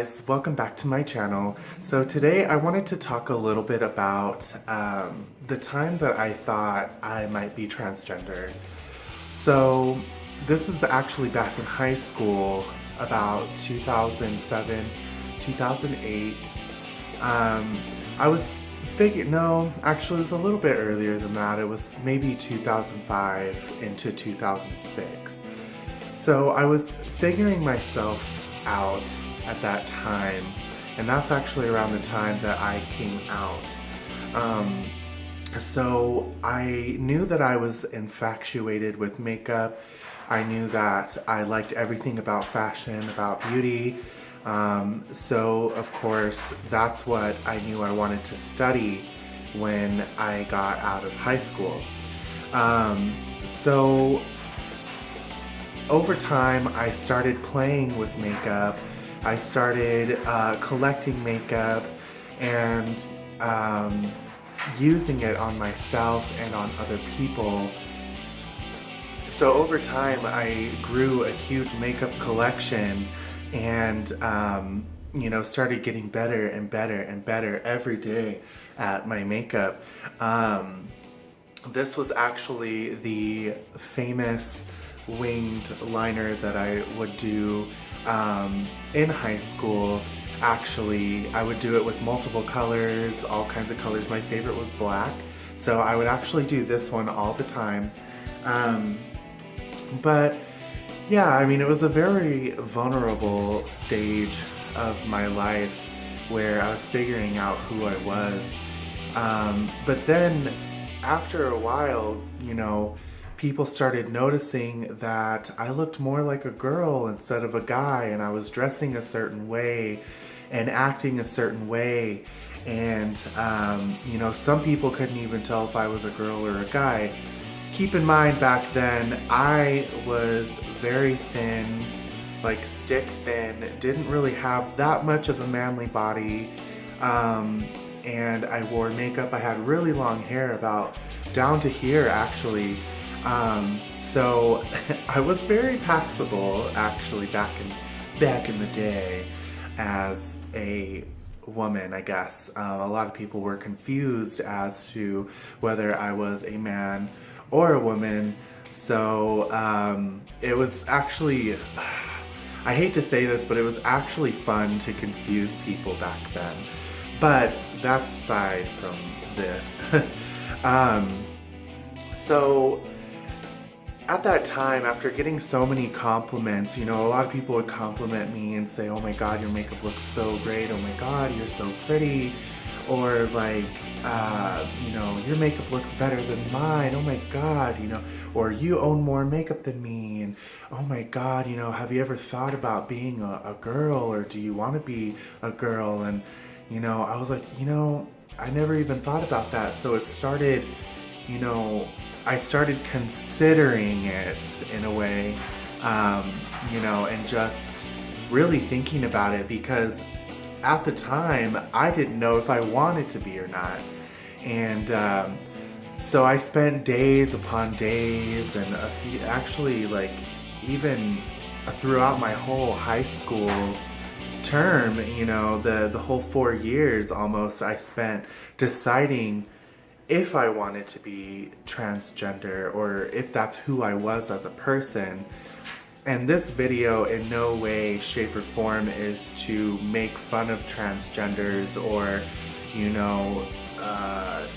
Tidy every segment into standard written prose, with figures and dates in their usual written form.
guys, welcome back to my channel. So today I wanted to talk a little bit about the time that I thought I might be transgender. So this is actually back in high school, about 2007, 2008. I was no, actually it was a little bit earlier than that. It was maybe 2005 into 2006. So I was figuring myself out at that time, and that's actually around the time that I came out. So I knew that I was infatuated with makeup. I knew that I liked everything about fashion, about beauty. So of course that's what I knew I wanted to study when I got out of high school. So over time I started playing with makeup. I started collecting makeup and using it on myself and on other people. So over time I grew a huge makeup collection and you know, started getting better and better and better every day at my makeup. This was actually the famous winged liner that I would do in high school. Actually, I would do it with multiple colors, all kinds of colors. My favorite was black, so I would actually do this one all the time. But yeah, I mean, it was a very vulnerable stage of my life where I was figuring out who I was. But then after a while, you know, people started noticing that I looked more like a girl instead of a guy, and I was dressing a certain way and acting a certain way. And, you know, some people couldn't even tell if I was a girl or a guy. Keep in mind, back then, I was very thin, like stick thin, didn't really have that much of a manly body, and I wore makeup. I had really long hair, about down to here actually. So I was very passable actually back in the day as a woman, I guess. A lot of people were confused as to whether I was a man or a woman. So it was actually, I hate to say this, but it was actually fun to confuse people back then. But that's aside from this. So at that time, after getting so many compliments, you know, a lot of people would compliment me and say, oh my god, your makeup looks so great, oh my god, you're so pretty, or like, you know, your makeup looks better than mine, oh my god, you know, or you own more makeup than me, and oh my god, you know, have you ever thought about being a girl, or do you want to be a girl? And you know, I was like, you know, I never even thought about that. So it started, you know, I started considering it in a way, you know, and just really thinking about it, because at the time I didn't know if I wanted to be or not. And so I spent days upon days, and actually like even throughout my whole high school term, you know, the whole 4 years almost, I spent deciding if I wanted to be transgender, or if that's who I was as a person. And this video in no way, shape, or form is to make fun of transgenders, or, you know,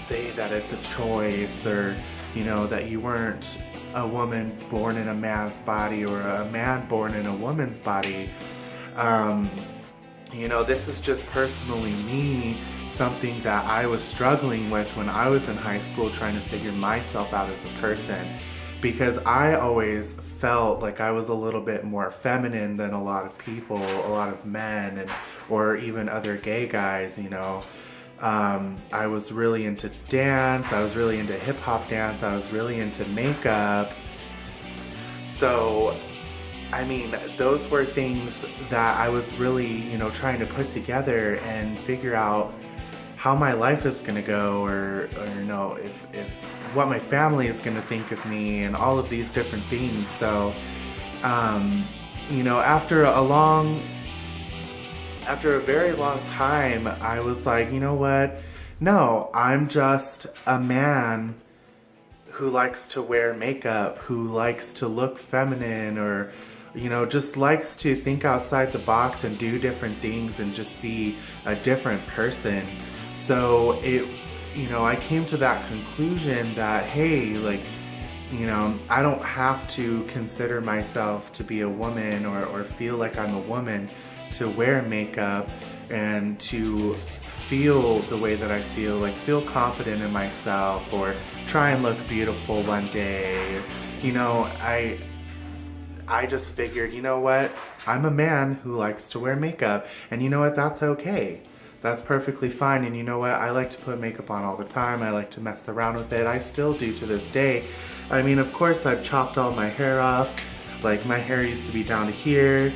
say that it's a choice, or, you know, that you weren't a woman born in a man's body or a man born in a woman's body. You know, this is just personally me, something that I was struggling with when I was in high school, trying to figure myself out as a person, because I always felt like I was a little bit more feminine than a lot of people, a lot of men, and or even other gay guys, you know. I was really into dance, I was really into hip-hop dance, I was really into makeup. So I mean, those were things that I was really, you know, trying to put together and figure out how my life is gonna go, or you know, if what my family is gonna think of me, and all of these different things. So, you know, after a long after a very long time, I was like, you know what? No, I'm just a man who likes to wear makeup, who likes to look feminine, or, you know, just likes to think outside the box and do different things and just be a different person. So you know, I came to that conclusion that, hey, like, you know, I don't have to consider myself to be a woman or feel like I'm a woman to wear makeup and to feel the way that I feel, like feel confident in myself or try and look beautiful one day. You know, I just figured, you know what? I'm a man who likes to wear makeup, and you know what? That's okay. That's perfectly fine. And you know what? I like to put makeup on all the time. I like to mess around with it. I still do to this day. I mean, of course, I've chopped all my hair off. Like, my hair used to be down to here,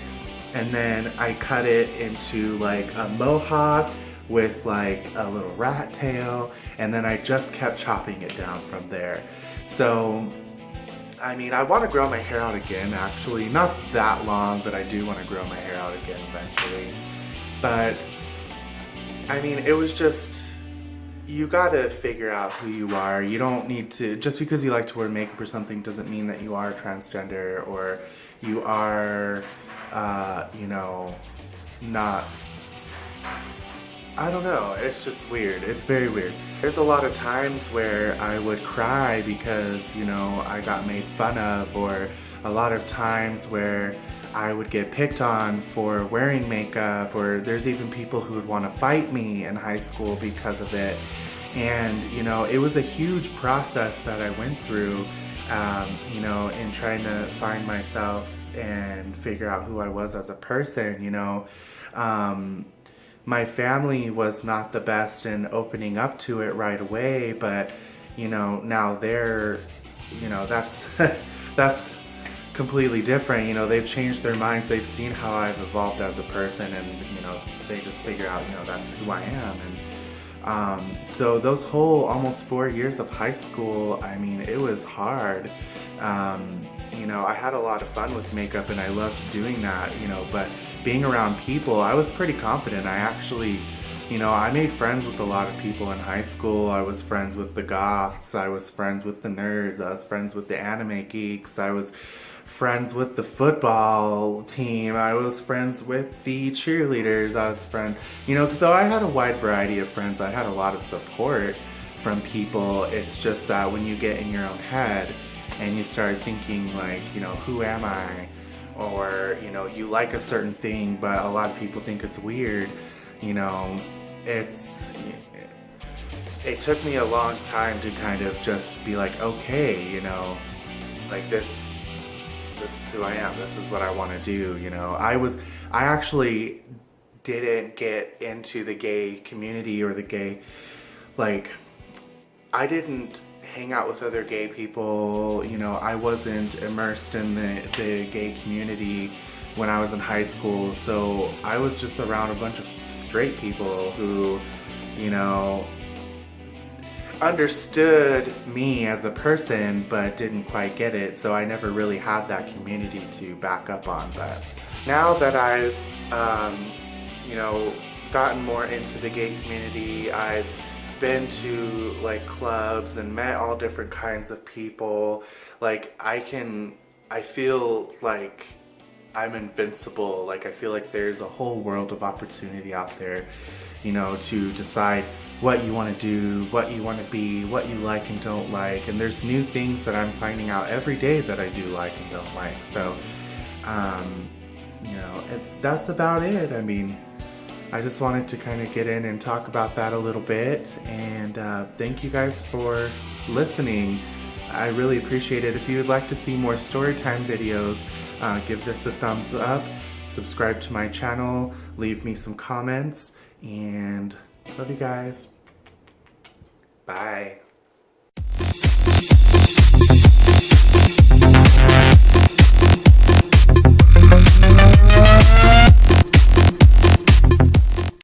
and then I cut it into like a mohawk with like a little rat tail, and then I just kept chopping it down from there. So, I mean, I want to grow my hair out again, actually. Not that long, but I do want to grow my hair out again eventually. But, I mean, it was just, you gotta figure out who you are. You don't need to, just because you like to wear makeup or something doesn't mean that you are transgender or you are, you know, not, I don't know, it's just weird. It's very weird. There's a lot of times where I would cry because, you know, I got made fun of, or a lot of times where I would get picked on for wearing makeup, or there's even people who would want to fight me in high school because of it. And, you know, it was a huge process that I went through, you know, in trying to find myself and figure out who I was as a person, you know. My family was not the best in opening up to it right away, but, you know, now they're, you know, that's completely different. You know, they've changed their minds. They've seen how I've evolved as a person, and, you know, they just figure out, you know, that's who I am. And so those whole almost 4 years of high school, I mean, it was hard. You know, I had a lot of fun with makeup and I loved doing that, you know, but being around people, I was pretty confident. I actually, you know, I made friends with a lot of people in high school. I was friends with the goths, I was friends with the nerds, I was friends with the anime geeks, I was friends with the football team, I was friends with the cheerleaders, I was friends, you know, so I had a wide variety of friends. I had a lot of support from people. It's just that when you get in your own head and you start thinking like, you know, who am I? Or, you know, you like a certain thing, but a lot of people think it's weird, you know, it took me a long time to kind of just be like, okay, you know, like this is who I am, this is what I want to do, you know. I actually didn't get into the gay community or the gay, like, I didn't hang out with other gay people, you know, I wasn't immersed in the gay community when I was in high school, so I was just around a bunch of straight people who, you know, understood me as a person but didn't quite get it, so I never really had that community to back up on. But now that I've, you know, gotten more into the gay community, I've been to like clubs and met all different kinds of people, like I feel like I'm invincible. Like I feel like there's a whole world of opportunity out there, you know, to decide what you want to do, what you want to be, what you like and don't like, and there's new things that I'm finding out every day that I do like and don't like. So you know, that's about it. I mean, I just wanted to kind of get in and talk about that a little bit, and thank you guys for listening. I really appreciate it. If you would like to see more Storytime videos, give this a thumbs up, subscribe to my channel, leave me some comments, and love you guys. Bye.